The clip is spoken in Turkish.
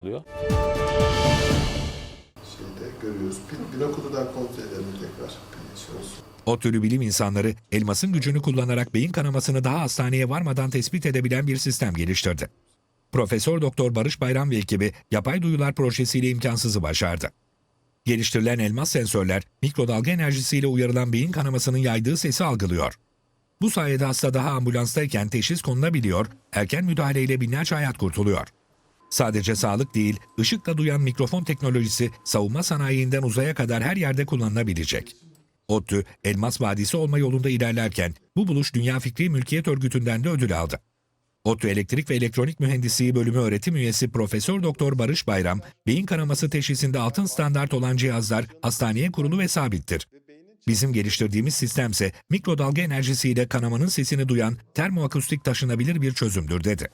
oluyor. Şeyde görüyoruz. Bir okudu daha kontrol edelim tekrar. Bir şey olsun. ODTÜ'lü bilim insanları elmasın gücünü kullanarak beyin kanamasını daha hastaneye varmadan tespit edebilen bir sistem geliştirdi. Profesör Doktor Barış Bayram ve ekibi yapay duyular projesiyle imkansızı başardı. Geliştirilen elmas sensörler mikrodalga enerjisiyle uyarılan beyin kanamasının yaydığı sesi algılıyor. Bu sayede hasta daha ambulanstayken teşhis konulabiliyor, erken müdahaleyle binlerce hayat kurtuluyor. Sadece sağlık değil, ışıkla duyan mikrofon teknolojisi savunma sanayiinden uzaya kadar her yerde kullanılabilecek. ODTÜ, Elmas Vadisi olma yolunda ilerlerken bu buluş Dünya Fikri Mülkiyet Örgütü'nden de ödül aldı. ODTÜ Elektrik ve Elektronik Mühendisliği Bölümü öğretim üyesi Profesör Doktor Barış Bayram, beyin kanaması teşhisinde altın standart olan cihazlar hastaneye kurulu ve sabittir. Bizim geliştirdiğimiz sistemse mikrodalga enerjisiyle kanamanın sesini duyan termoakustik taşınabilir bir çözümdür dedi.